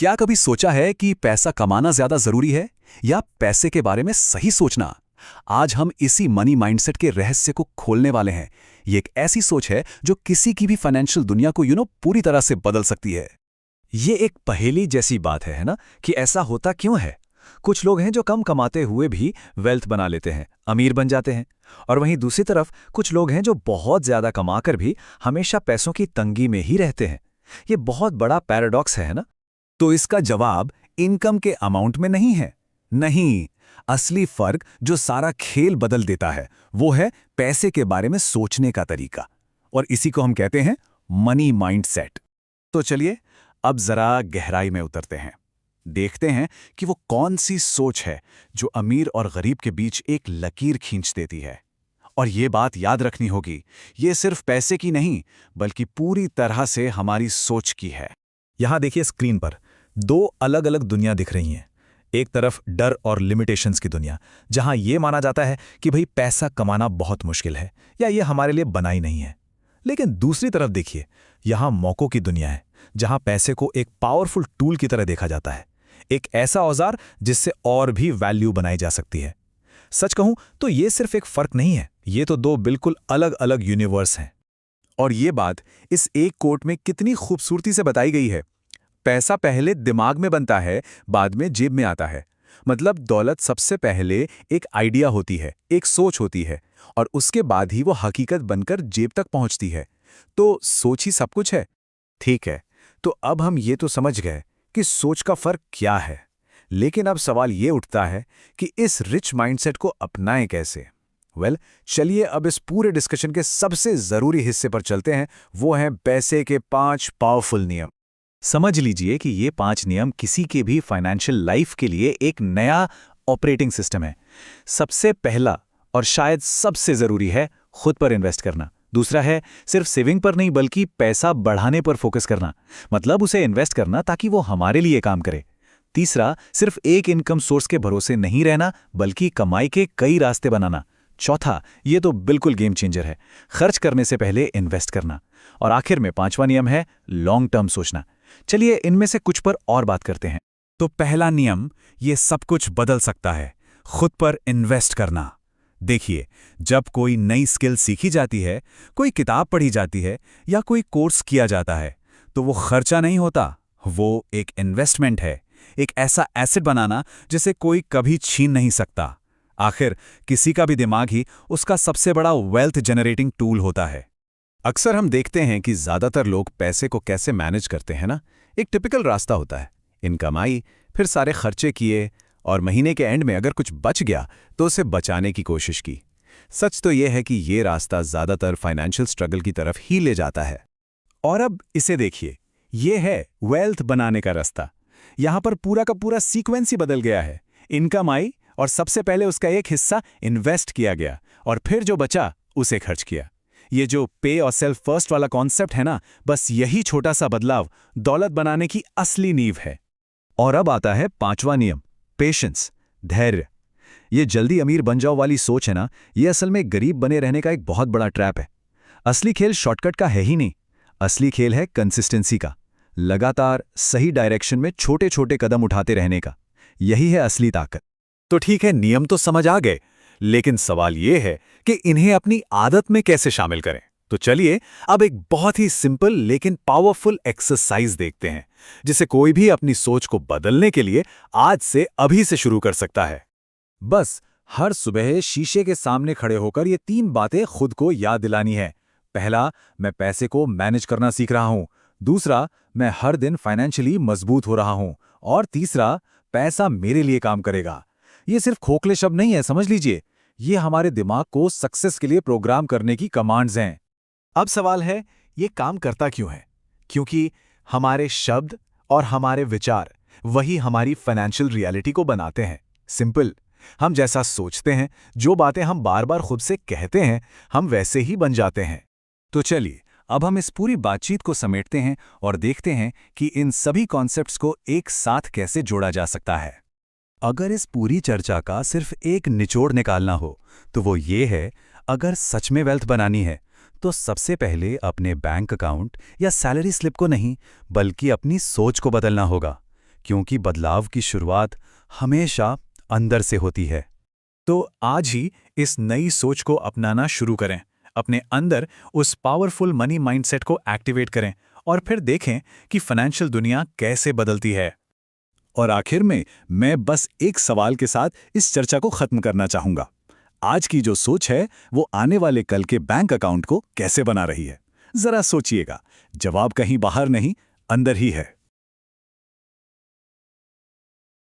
क्या कभी सोचा है कि पैसा कमाना ज्यादा जरूरी है या पैसे के बारे में सही सोचना? आज हम इसी मनी माइंडसेट के रहस्य को खोलने वाले हैं। ये एक ऐसी सोच है जो किसी की भी फाइनेंशियल दुनिया को पूरी तरह से बदल सकती है। ये एक पहेली जैसी बात है ना, कि ऐसा होता क्यों है। कुछ लोग हैं जो कम कमाते हुए भी वेल्थ बना लेते हैं, अमीर बन जाते हैं, और वहीं दूसरी तरफ कुछ लोग हैं जो बहुत ज्यादा कमाकर भी हमेशा पैसों की तंगी में ही रहते हैं। ये बहुत बड़ा पैराडॉक्स है ना। तो इसका जवाब इनकम के अमाउंट में नहीं है। नहीं, असली फर्क जो सारा खेल बदल देता है वो है पैसे के बारे में सोचने का तरीका, और इसी को हम कहते हैं मनी माइंडसेट। तो चलिए अब जरा गहराई में उतरते हैं, देखते हैं कि वो कौन सी सोच है जो अमीर और गरीब के बीच एक लकीर खींच देती है। और ये बात याद रखनी होगी, ये सिर्फ पैसे की नहीं बल्कि पूरी तरह से हमारी सोच की है। यहां देखिए, स्क्रीन पर दो अलग अलग दुनिया दिख रही हैं। एक तरफ डर और लिमिटेशंस की दुनिया, जहां यह माना जाता है कि भाई पैसा कमाना बहुत मुश्किल है या ये हमारे लिए बना ही नहीं है। लेकिन दूसरी तरफ देखिए, यहां मौकों की दुनिया है, जहां पैसे को एक पावरफुल टूल की तरह देखा जाता है, एक ऐसा औजार जिससे और भी वैल्यू बनाई जा सकती है। सच कहूं तो ये सिर्फ एक फर्क नहीं है, ये तो दो बिल्कुल अलग अलग यूनिवर्स हैं। और ये बात इस एक कोट में कितनी खूबसूरती से बताई गई है। पैसा पहले दिमाग में बनता है, बाद में जेब में आता है। मतलब दौलत सबसे पहले एक आइडिया होती है, एक सोच होती है, और उसके बाद ही वो हकीकत बनकर जेब तक पहुंचती है। तो सोच ही सब कुछ है। ठीक है, तो अब हम ये तो समझ गए कि सोच का फर्क क्या है, लेकिन अब सवाल ये उठता है कि इस रिच माइंडसेट को अपनाएं कैसे। चलिए अब इस पूरे डिस्कशन के सबसे जरूरी हिस्से पर चलते हैं, वो हैं पैसे के 5 पावरफुल नियम। समझ लीजिए कि ये 5 नियम किसी के भी फाइनेंशियल लाइफ के लिए एक नया ऑपरेटिंग सिस्टम है। सबसे पहला और शायद सबसे जरूरी है खुद पर इन्वेस्ट करना। दूसरा है सिर्फ सेविंग पर नहीं बल्कि पैसा बढ़ाने पर फोकस करना, मतलब उसे इन्वेस्ट करना ताकि वो हमारे लिए काम करे। तीसरा, सिर्फ एक इनकम सोर्स के भरोसे नहीं रहना बल्कि कमाई के कई रास्ते बनाना। चौथा, ये तो बिल्कुल गेम चेंजर है, खर्च करने से पहले इन्वेस्ट करना। और आखिर में 5वां नियम है लॉन्ग टर्म सोचना। चलिए इनमें से कुछ पर और बात करते हैं। तो पहला नियम, ये सब कुछ बदल सकता है, खुद पर इन्वेस्ट करना। देखिए, जब कोई नई स्किल सीखी जाती है, कोई किताब पढ़ी जाती है या कोई कोर्स किया जाता है, तो वो खर्चा नहीं होता, वो एक इन्वेस्टमेंट है, एक ऐसा एसेट बनाना जिसे कोई कभी छीन नहीं सकता। आखिर किसी का भी दिमाग ही उसका सबसे बड़ा वेल्थ जनरेटिंग टूल होता है। अक्सर हम देखते हैं कि ज्यादातर लोग पैसे को कैसे मैनेज करते हैं ना। एक टिपिकल रास्ता होता है, इनकम आई, फिर सारे खर्चे किए, और महीने के एंड में अगर कुछ बच गया तो उसे बचाने की कोशिश की। सच तो यह है कि ये रास्ता ज्यादातर फाइनेंशियल स्ट्रगल की तरफ ही ले जाता है। और अब इसे देखिए, ये है वेल्थ बनाने का रास्ता। यहां पर पूरा का पूरा सीक्वेंस ही बदल गया है। इनकम आई और सबसे पहले उसका एक हिस्सा इन्वेस्ट किया गया, और फिर जो बचा उसे खर्च किया। ये जो पे और सेल्फ फर्स्ट वाला कॉन्सेप्ट है ना, बस यही छोटा सा बदलाव दौलत बनाने की असली नींव है। और अब आता है 5वां नियम, पेशेंस, धैर्य। ये जल्दी अमीर बन जाओ वाली सोच है ना, ये असल में गरीब बने रहने का एक बहुत बड़ा ट्रैप है। असली खेल शॉर्टकट का है ही नहीं, असली खेल है कंसिस्टेंसी का, लगातार सही डायरेक्शन में छोटे छोटे कदम उठाते रहने का। यही है असली ताकत। तो ठीक है, नियम तो समझ आ गए, लेकिन सवाल यह है कि इन्हें अपनी आदत में कैसे शामिल करें। तो चलिए अब एक बहुत ही सिंपल लेकिन पावरफुल एक्सरसाइज देखते हैं, जिसे कोई भी अपनी सोच को बदलने के लिए आज से अभी से शुरू कर सकता है। बस हर सुबह शीशे के सामने खड़े होकर ये 3 बातें खुद को याद दिलानी है। पहला, मैं पैसे को मैनेज करना सीख रहा हूं। दूसरा, मैं हर दिन फाइनेंशियली मजबूत हो रहा हूं। और तीसरा, पैसा मेरे लिए काम करेगा। ये सिर्फ खोखले शब्द नहीं है, समझ लीजिए, ये हमारे दिमाग को सक्सेस के लिए प्रोग्राम करने की कमांड्स हैं। अब सवाल है, ये काम करता क्यों है? क्योंकि हमारे शब्द और हमारे विचार वही हमारी फाइनेंशियल रियलिटी को बनाते हैं। सिंपल, हम जैसा सोचते हैं, जो बातें हम बार बार खुद से कहते हैं, हम वैसे ही बन जाते हैं। तो चलिए अब हम इस पूरी बातचीत को समेटते हैं और देखते हैं कि इन सभी कॉन्सेप्ट्स को एक साथ कैसे जोड़ा जा सकता है। अगर इस पूरी चर्चा का सिर्फ एक निचोड़ निकालना हो तो वो ये है, अगर सच में वेल्थ बनानी है तो सबसे पहले अपने बैंक अकाउंट या सैलरी स्लिप को नहीं बल्कि अपनी सोच को बदलना होगा। क्योंकि बदलाव की शुरुआत हमेशा अंदर से होती है। तो आज ही इस नई सोच को अपनाना शुरू करें, अपने अंदर उस पावरफुल मनी माइंडसेट को एक्टिवेट करें और फिर देखें कि फाइनेंशियल दुनिया कैसे बदलती है। और आखिर में मैं बस एक सवाल के साथ इस चर्चा को खत्म करना चाहूंगा। आज की जो सोच है वो आने वाले कल के बैंक अकाउंट को कैसे बना रही है? जरा सोचिएगा, जवाब कहीं बाहर नहीं, अंदर ही है।